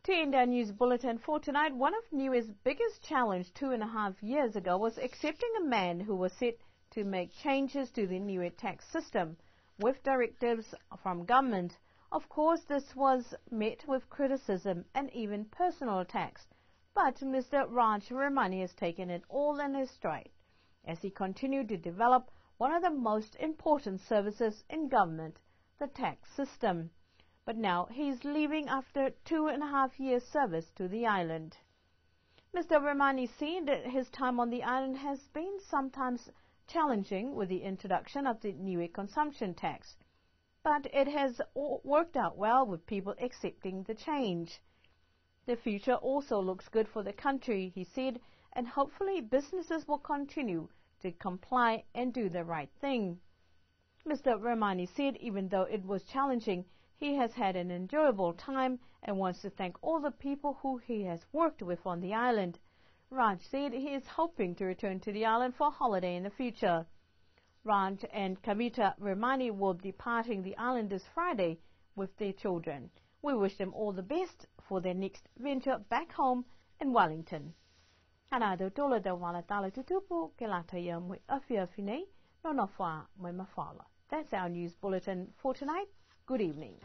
To end our news bulletin for tonight, one of Niue's biggest challenges 2.5 years ago was accepting a man who was set to make changes to the Niue tax system with directives from government. Of course, this was met with criticism and even personal attacks, but Mr. Raj Ramani has taken it all in his stride as he continued to develop one of the most important services in government, the tax system. But now he is leaving after 2.5 years service to the island. Mr. Ramani said that his time on the island has been sometimes challenging with the introduction of the Niue consumption tax, but it has worked out well with people accepting the change. The future also looks good for the country, he said, and hopefully businesses will continue to comply and do the right thing. Mr. Ramani said even though it was challenging, he has had an enjoyable time and wants to thank all the people who he has worked with on the island. Raj said he is hoping to return to the island for a holiday in the future. Raj and Kavita Ramani will be departing the island this Friday with their children. We wish them all the best for their next venture back home in Wellington. That's our news bulletin for tonight. Good evening.